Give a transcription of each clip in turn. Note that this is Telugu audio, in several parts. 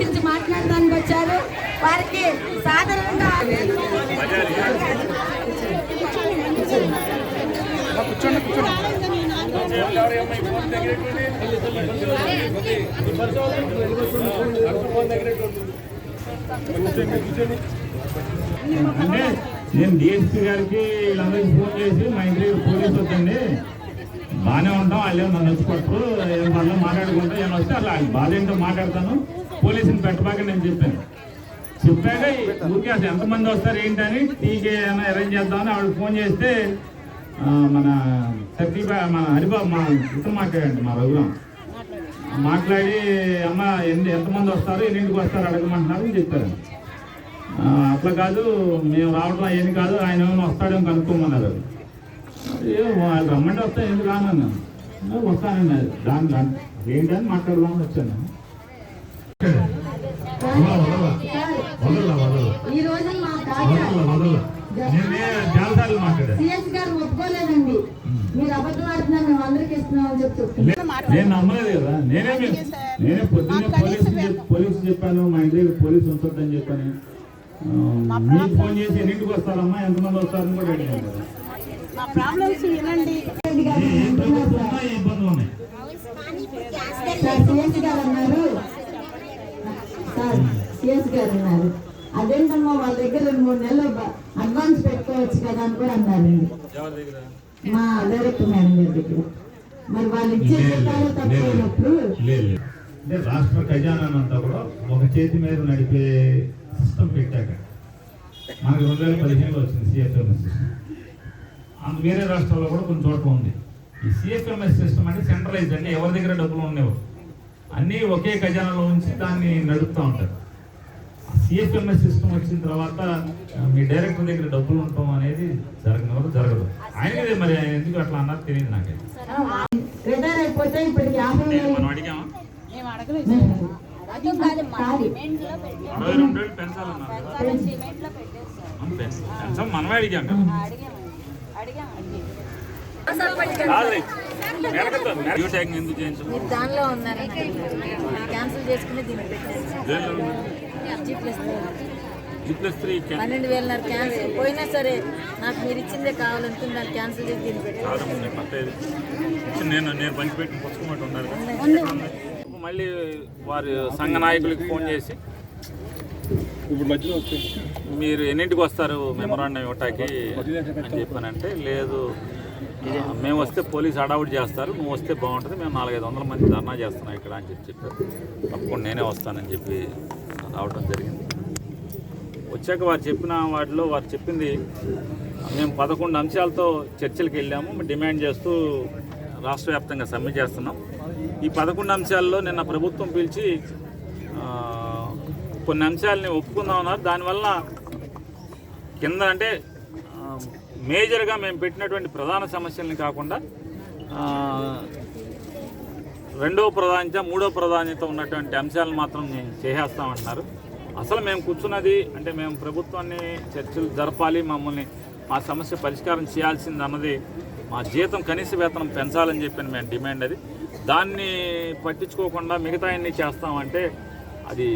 గురించి మాట్లాడడానికి వచ్చారు. వారికి సాధారణంగా అంటే నేను డిఎస్పీ గారికి వీళ్ళందరికీ ఫోన్ చేసి మా ఇంటి పోలీసు వద్దండి బాగానే ఉంటాం, వాళ్ళు నన్ను వచ్చుకోవచ్చు మళ్ళీ మాట్లాడుకుంటా ఏమైనా వస్తే అలా బాధ ఏంటో మాట్లాడతాను, పోలీసుని పెట్టబాక నేను చెప్పాను. చెప్పాక ఊరికే అసలు ఎంతమంది వస్తారు ఏంటని టీకే ఏమైనా అరేంజ్ చేద్దామని ఆవిడకి ఫోన్ చేస్తే మన మన హరిబాబు మా ఇతను మాట్లాడండి మా రఘురాం మాట్లాడి అమ్మ ఎంతమంది వస్తారు ఎన్నింటికి వస్తారు అడగమంటున్నారు అని చెప్పారు. అట్లా కాదు మేము రావడం అవన్నీ కాదు, ఆయన ఏమైనా వస్తాడేమో కనుక్కోమన్నారు. వాళ్ళు రమ్మంటే వస్తా ఎందుకు రానన్నా వస్తానండి దాని ఏంటని మాట్లాడదామని వచ్చాను. చాలాసార్లు మాట్లాడాను. నేను నమ్మలేదు కదా, నేనే పొద్దున్నే పోలీసు చెప్పాను, మా ఇంటి దగ్గర పోలీసు ఉంటుందని చెప్పాను. మీకు ఫోన్ చేసి ఎన్నింటికి వస్తారమ్మా ఎంతమంది వస్తారని కూడా అడిగాను కదా. ఇబ్బందులు ఉన్నాయి. సిఎస్ గారు ఉన్నారు, అదేంటమ్మా వాళ్ళ దగ్గర 2-3 నెలలు అడ్వాన్స్ పెట్టుకోవచ్చు కదా అని కూడా అన్నారండి మా డైరెక్టర్ మేడం గారి దగ్గర. మరి వాళ్ళు ఇచ్చే తక్కువైనప్పుడు అంటే రాష్ట్ర ఖజానానంతా కూడా ఒక చేతి మీద నడిపే సిస్టమ్ పెట్టాక మనకు 2015లో వచ్చింది సిఎఫ్ఎంఎస్ సిస్టమ్. వేరే రాష్ట్రాల్లో కూడా కొన్ని చోట్ల ఉంది. ఈ సిఎఫ్ఎంఎస్ సిస్టమ్ అంటే సెంట్రలైజ్ అండి, ఎవరి దగ్గర డబ్బులు ఉండేవి అన్నీ ఒకే ఖజానాలో ఉంచి దాన్ని నడుపుతూ ఉంటారు. సిఎఫ్ఎంఎస్ సిస్టమ్ వచ్చిన తర్వాత మీ డైరెక్టర్ దగ్గర డబ్బులు ఉండటం అనేది జరగదు. ఆయనదే మరి ఆయన ఎందుకు అట్లా అన్నారు తెలియదు నాకైతే. రిటైర్ అయిపోతే ఇప్పటికి 50,000 మనం అడిగామా? మనమే అడిగాం కదా. దానిలో ఉందని క్యాన్సిల్ చేసుకుని దీన్ని పెట్టాను. 12,500 క్యాన్సిల్ పోయినా సరే నాకు మీరు ఇచ్చిందే కావాలనుకుని దాన్ని క్యాన్సిల్ చేసి దీన్ని పెట్టాను. నేను పంచిపెట్టిన పుస్తకం ఉన్నారు. మళ్ళీ వారి సంఘ నాయకులకి ఫోన్ చేసి ఇప్పుడు మధ్యలో మీరు ఎన్నింటికి వస్తారు మెమోరాండం ఇవ్వటానికి అని చెప్పానంటే, లేదు మేము వస్తే పోలీసు హడావుడి చేస్తారు, నువ్వు వస్తే బాగుంటుంది, మేము 400-500 మంది ధర్నా చేస్తున్నాం ఇక్కడ అని చెప్పారు. తప్పకుండా నేనే వస్తానని చెప్పి రావడం జరిగింది. వచ్చాక వారు చెప్పిన వాటిలో వారు చెప్పింది, మేము 11 అంశాలతో చర్చలకు వెళ్ళాము, డిమాండ్ చేస్తూ రాష్ట్ర వ్యాప్తంగా సమ్మె చేస్తున్నాం. ఈ 11 అంశాల్లో నిన్న ప్రభుత్వం పిలిచి కొన్ని అంశాలని ఒప్పుకుందామన్నారు. దానివల్ల కింద అంటే మేజర్గా మేము పెట్టినటువంటి ప్రధాన సమస్యల్ని కాకుండా రెండవ ప్రాధాన్యత, మూడవ ప్రాధాన్యత ఉన్నటువంటి అంశాలను మాత్రం మేము చేసేస్తామంటున్నారు. అసలు మేము కూర్చున్నది అంటే మేము ప్రభుత్వాన్ని చర్చలు జరపాలి, మమ్మల్ని మా సమస్య పరిష్కారం చేయాల్సింది అన్నది మా జీతం కనీస వేతనం పెంచాలని చెప్పి మేము డిమాండ్. అది దాన్ని పట్టించుకోకుండా మిగతా అన్ని చేస్తామంటే అది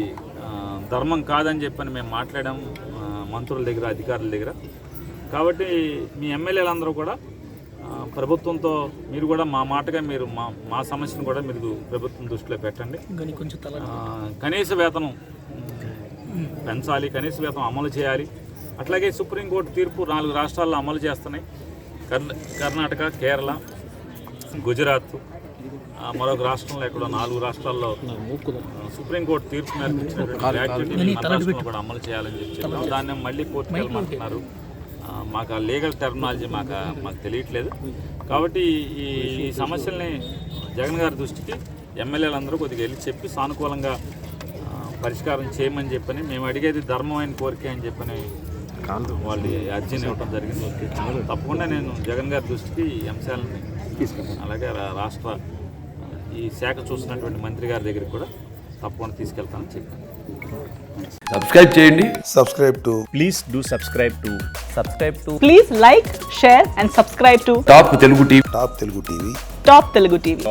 ధర్మం కాదని చెప్పని మేము మాట్లాడాం మంత్రుల దగ్గర, అధికారుల దగ్గర. కాబట్టి మీ ఎమ్మెల్యేలందరూ కూడా ప్రభుత్వంతో మీరు కూడా మా మాటగా మీరు మా సమస్యను కూడా మీరు ప్రభుత్వం దృష్టిలో పెట్టండి. కనీస వేతనం పెంచాలి, కనీస వేతనం అమలు చేయాలి. అట్లాగే సుప్రీంకోర్టు తీర్పు 4 రాష్ట్రాల్లో అమలు చేస్తున్నాయి. కర్ణాటక, కేరళ, గుజరాత్, మరొక రాష్ట్రంలో ఎక్కడో 4 రాష్ట్రాల్లో సుప్రీంకోర్టు తీర్పు మేరకు ఇచ్చినటువంటి కూడా అమలు చేయాలని చెప్పి దాన్ని మళ్ళీ కోర్టుకు వెళ్ళమంటున్నారు. మాకు ఆ లీగల్ టెర్మినాలజీ మాకు తెలియట్లేదు. కాబట్టి ఈ సమస్యల్ని జగన్ గారి దృష్టికి ఎమ్మెల్యేలందరూ కొద్దిగా వెళ్ళి చెప్పి సానుకూలంగా పరిష్కారం చేయమని చెప్పని, మేము అడిగేది ధర్మమైన కోరిక అని చెప్పని వాళ్ళు అర్జీని ఇవ్వడం జరిగింది. తప్పకుండా నేను జగన్ గారి దృష్టికి ఈ అంశాలని తీసుకెళ్తాను. అలాగే రాష్ట్ర ఈ శాఖ చూసినటువంటి మంత్రి గారి దగ్గరికి కూడా తప్పకుండా తీసుకెళ్తానని చెప్పాను. సబ్స్క్రైబ్ చేయండి. Please do subscribe to. Please like, share and subscribe to top Telugu TV. Top Telugu TV.